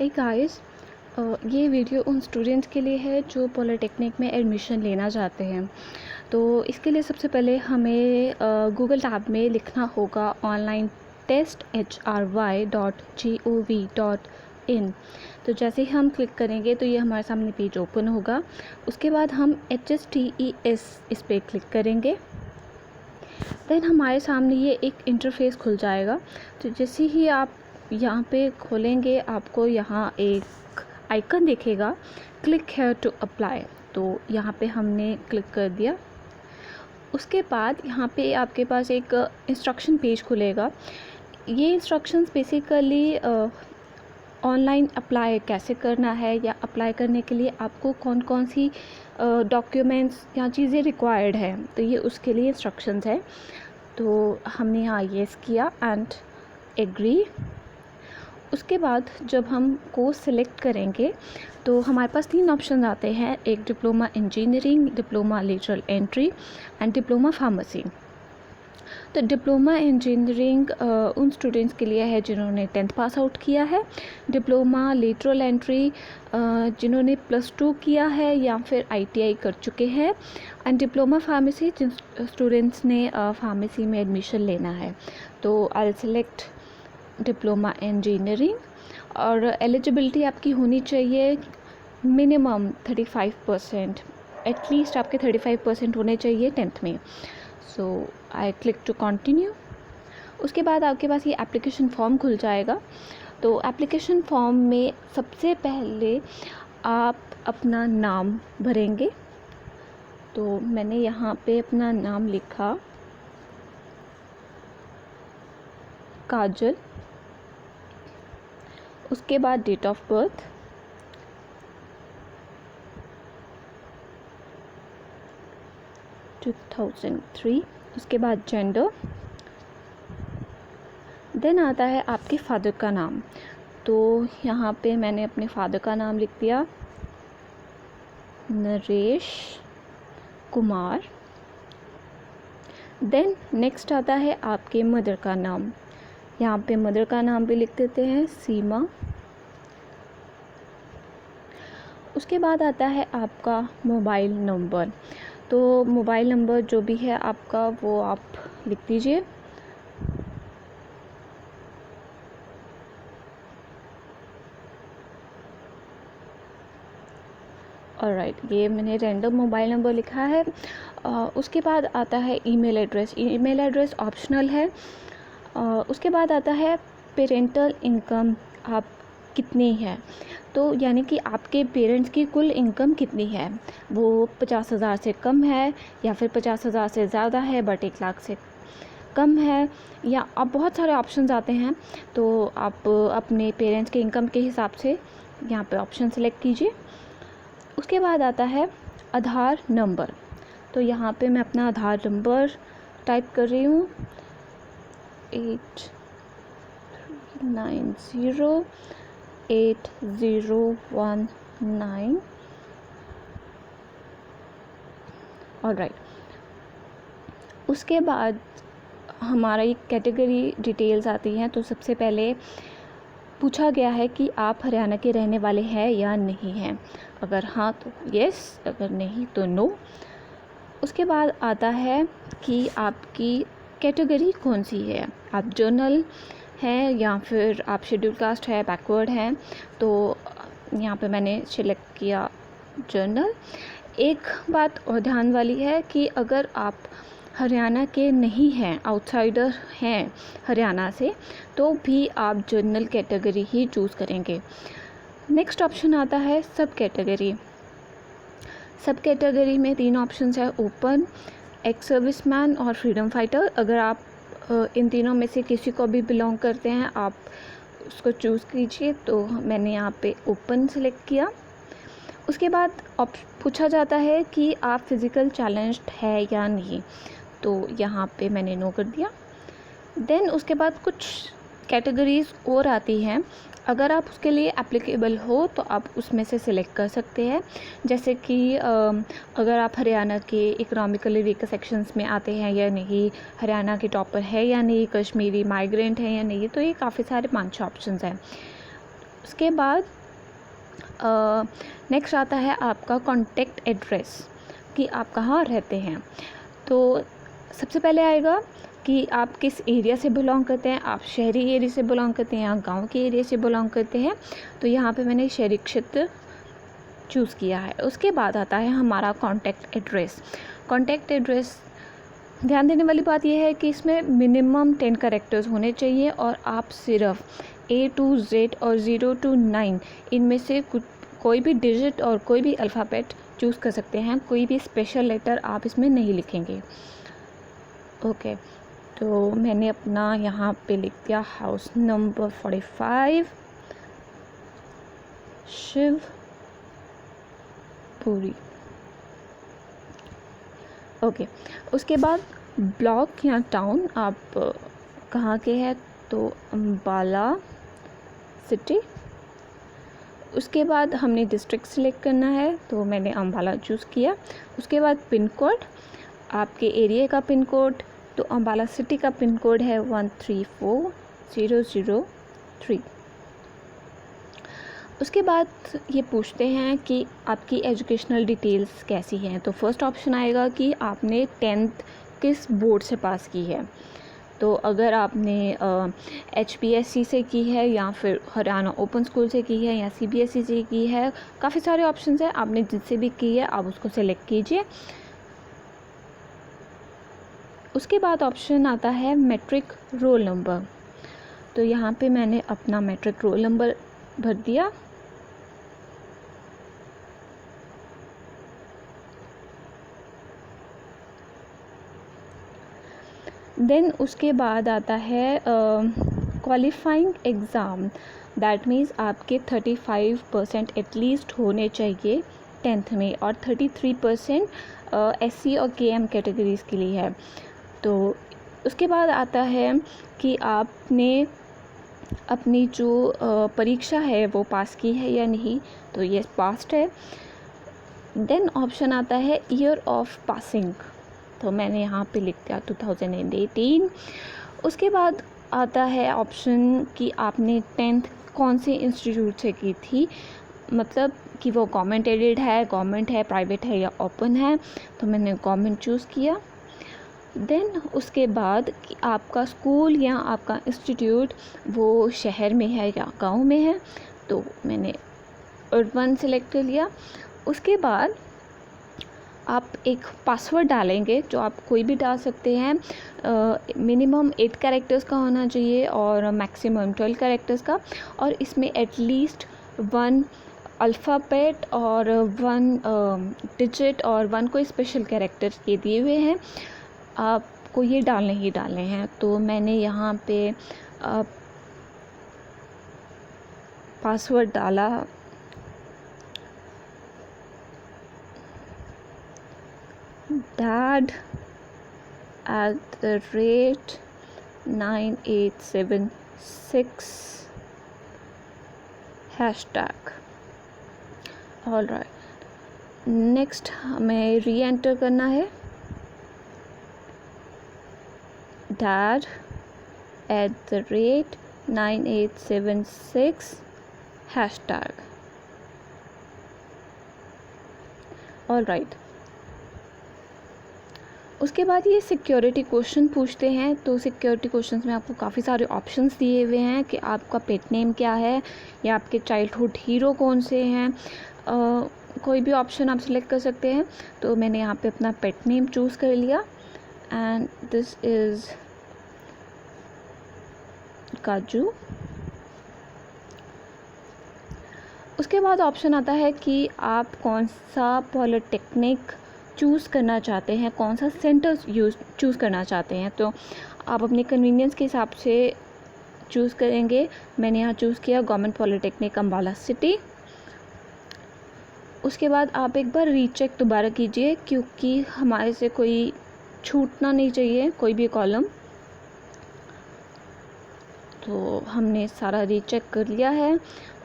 Hey guys, ये video उन students के लिए है जो पॉलिटेक्निक में एडमिशन लेना चाहते हैं। तो इसके लिए सबसे पहले हमें गूगल टैब में लिखना होगा ऑनलाइन टेस्ट HRY.gov.in। तो जैसे ही हम क्लिक करेंगे तो ये हमारे सामने पेज ओपन होगा। उसके बाद हम HSTES इस पर क्लिक करेंगे। देन हमारे सामने ये एक इंटरफेस खुल जाएगा। तो जैसे ही आप यहाँ पे खोलेंगे आपको यहाँ एक आइकन दिखेगा, क्लिक हेयर टू अप्लाई। तो यहाँ पे हमने क्लिक कर दिया। उसके बाद यहाँ पे आपके पास एक इंस्ट्रक्शन पेज खुलेगा। ये इंस्ट्रक्शंस बेसिकली ऑनलाइन अप्लाई कैसे करना है या अप्लाई करने के लिए आपको कौन कौन सी डॉक्यूमेंट्स या चीज़ें रिक्वायर्ड है, तो ये उसके लिए इंस्ट्रक्शंस है। तो हमने यहाँ येस किया एंड एग्री। उसके बाद जब हम कोर्स सिलेक्ट करेंगे तो हमारे पास 3 ऑप्शन आते हैं, एक diploma engineering, diploma lateral entry and diploma pharmacy. तो डिप्लोमा इंजीनियरिंग उन स्टूडेंट्स के लिए है जिन्होंने 10th पास आउट किया है, डिप्लोमा लेटरल एंट्री जिन्होंने +2 किया है या फिर ITI कर चुके हैं, एंड डिप्लोमा फार्मेसी जिन स्टूडेंट्स ने फार्मेसी में एडमिशन लेना है। तो आई सेलेक्ट डिप्लोमा इंजीनियरिंग और एलिजिबिलिटी आपकी होनी चाहिए मिनिमम 35%, एटलीस्ट आपके 35% होने चाहिए 10th में। सो आई क्लिक टू कंटिन्यू। उसके बाद आपके पास ये एप्लीकेशन फॉर्म खुल जाएगा। तो एप्लीकेशन फॉर्म में सबसे पहले आप अपना नाम भरेंगे। तो मैंने यहाँ पे अपना नाम लिखा काजल। उसके बाद डेट ऑफ बर्थ, टू 2003। उसके बाद जेंडर। देन आता है आपके फादर का नाम। तो यहाँ पे मैंने अपने फादर का नाम लिख दिया, नरेश कुमार। देन नेक्स्ट आता है आपके मदर का नाम। यहाँ पे मदर का नाम भी लिख देते हैं, सीमा। उसके बाद आता है आपका मोबाइल नंबर। तो मोबाइल नंबर जो भी है आपका वो आप लिख दीजिए। ऑलराइट, ये मैंने रैंडम मोबाइल नंबर लिखा है। उसके बाद आता है email address. Email address optional है। उसके बाद आता है पेरेंटल इनकम आप कितनी है। तो यानी कि आपके पेरेंट्स की कुल इनकम कितनी है, वो 50,000 से कम है या फिर 50,000 से ज़्यादा है बट 1 लाख से कम है, या आप बहुत सारे ऑप्शंस आते हैं। तो आप अपने पेरेंट्स के इनकम के हिसाब से यहाँ पे ऑप्शन सेलेक्ट कीजिए। उसके बाद आता है आधार नंबर। तो यहाँ पे मैं अपना आधार नंबर टाइप कर रही हूँ, 890801 ऑलराइट। उसके बाद हमारा एक कैटेगरी डिटेल्स आती हैं। तो सबसे पहले पूछा गया है कि आप हरियाणा के रहने वाले हैं या नहीं हैं। अगर हाँ तो यस, अगर नहीं तो नो। उसके बाद आता है कि आपकी कैटेगरी कौन सी है, आप जनरल हैं या फिर आप शेड्यूल कास्ट है, बैकवर्ड हैं। तो यहाँ पे मैंने सिलेक्ट किया जनरल। एक बात और ध्यान वाली है कि अगर आप हरियाणा के नहीं हैं, आउटसाइडर हैं हरियाणा से, तो भी आप जनरल कैटेगरी ही चूज़ करेंगे। नेक्स्ट ऑप्शन आता है सब कैटेगरी। सब कैटेगरी में 3 ऑप्शंस है, ओपन, एक्स सर्विसमैन और फ्रीडम फाइटर। अगर आप इन तीनों में से किसी को भी बिलोंग करते हैं आप उसको चूज़ कीजिए। तो मैंने यहाँ पे ओपन सेलेक्ट किया। उसके बाद पूछा जाता है कि आप फिज़िकल चैलेंज्ड है या नहीं। तो यहाँ पे मैंने नो कर दिया। देन उसके बाद कुछ कैटेगरीज़ और आती हैं। अगर आप उसके लिए एप्लीकेबल हो तो आप उसमें से सिलेक्ट कर सकते हैं। जैसे कि अगर आप हरियाणा के इकोनॉमिकली वीकर सेक्शंस में आते हैं या नहीं, हरियाणा के टॉपर है या नहीं, कश्मीरी माइग्रेंट है या नहीं। तो ये काफ़ी सारे 5-6 ऑप्शंस हैं। उसके बाद नेक्स्ट आता है आपका कॉन्टैक्ट एड्रेस कि आप कहाँ रहते हैं। तो सबसे पहले आएगा कि आप किस एरिया से बिलोंग करते हैं, आप शहरी एरिया से बिलोंग करते हैं या गांव के एरिया से बिलोंग करते हैं। तो यहाँ पे मैंने शहरी क्षेत्र चूज़ किया है। उसके बाद आता है हमारा कॉन्टैक्ट एड्रेस। कॉन्टैक्ट एड्रेस, ध्यान देने वाली बात यह है कि इसमें मिनिमम 10 कैरेक्टर्स होने चाहिए और आप सिर्फ A to Z और 0 to 9 इनमें से कोई भी डिजिट और कोई भी अल्फ़ाबेट चूज़ कर सकते हैं। कोई भी स्पेशल लेटर आप इसमें नहीं लिखेंगे। ओके, तो मैंने अपना यहाँ पे लिख दिया हाउस नंबर 45 शिवपुरी। ओके, उसके बाद ब्लॉक या टाउन आप कहाँ के हैं, तो अम्बाला सिटी। उसके बाद हमने डिस्ट्रिक्ट सिलेक्ट करना है, तो मैंने अम्बाला चूज़ किया। उसके बाद पिन कोड, आपके एरिया का पिन कोड, तो अम्बाला सिटी का पिन कोड है 134003। उसके बाद ये पूछते हैं कि आपकी एजुकेशनल डिटेल्स कैसी हैं। तो फर्स्ट ऑप्शन आएगा कि आपने 10th किस बोर्ड से पास की है। तो अगर आपने HPSC से की है या फिर हरियाणा ओपन स्कूल से की है या CBSE से की है, काफ़ी सारे ऑप्शंस हैं, आपने जिससे भी की है आप उसको सेलेक्ट कीजिए। उसके बाद ऑप्शन आता है मैट्रिक रोल नंबर। तो यहाँ पे मैंने अपना मैट्रिक रोल नंबर भर दिया। देन उसके बाद आता है क्वालिफाइंग एग्ज़ाम। दैट मीन्स आपके 35% एटलीस्ट होने चाहिए 10th में और 33% SC और KM कैटेगरीज़ के लिए है। तो उसके बाद आता है कि आपने अपनी जो परीक्षा है वो पास की है या नहीं, तो ये पास्ड है। देन ऑप्शन आता है ईयर ऑफ पासिंग, तो मैंने यहाँ पे लिख दिया 2018। उसके बाद आता है ऑप्शन कि आपने 10th कौन से इंस्टीट्यूट से की थी, मतलब कि वो गवर्नमेंट एडेड है, गवर्नमेंट है, प्राइवेट है या ओपन है। तो मैंने गवर्नमेंट चूज़ किया। देन उसके बाद कि आपका स्कूल या आपका इंस्टीट्यूट वो शहर में है या गांव में है, तो मैंने अर्बन सेलेक्ट कर लिया। उसके बाद आप एक पासवर्ड डालेंगे जो आप कोई भी डाल सकते हैं। मिनिमम 8 कैरेक्टर्स का होना चाहिए और मैक्सिमम 12 कैरेक्टर्स का, और इसमें एटलीस्ट 1 अल्फ़ाबेट और 1 डिजिट और 1 कोई स्पेशल कैरेक्टर्स के दिए हुए हैं, आपको ये डालने ही डालने हैं। तो मैंने यहाँ पे पासवर्ड डाला dad@9876 hashtag. All right, next हमें री एंटर करना है dad@9876 हैशटैग। ऑल राइट, उसके बाद ये सिक्योरिटी क्वेश्चन पूछते हैं। तो सिक्योरिटी क्वेश्चंस में आपको काफ़ी सारे ऑप्शंस दिए हुए हैं कि आपका पेट नेम क्या है या आपके चाइल्डहुड हीरो कौन से हैं। कोई भी ऑप्शन आप सिलेक्ट कर सकते हैं। तो मैंने यहाँ पे अपना पेट नेम चूज़ कर लिया एंड दिस इज़ काजू। उसके बाद ऑप्शन आता है कि आप कौन सा पॉलिटेक्निक चूज़ करना चाहते हैं, कौन सा सेंटर चूज़ करना चाहते हैं। तो आप अपने कन्वीनियंस के हिसाब से चूज़ करेंगे। मैंने यहाँ चूज़ किया गवर्नमेंट पॉलिटेक्निक अम्बाला सिटी। उसके बाद आप एक बार रीचेक दोबारा कीजिए क्योंकि हमारे से कोई छूटना नहीं चाहिए कोई भी कॉलम। तो हमने सारा रीचेक कर लिया है।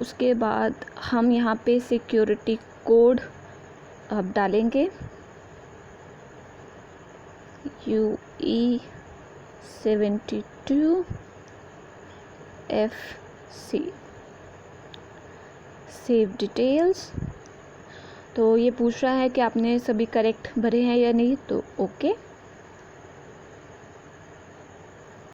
उसके बाद हम यहाँ पे सिक्योरिटी कोड अब डालेंगे UE72FC। Save details. तो ये पूछ रहा है कि आपने सभी करेक्ट भरे हैं या नहीं, तो ओके।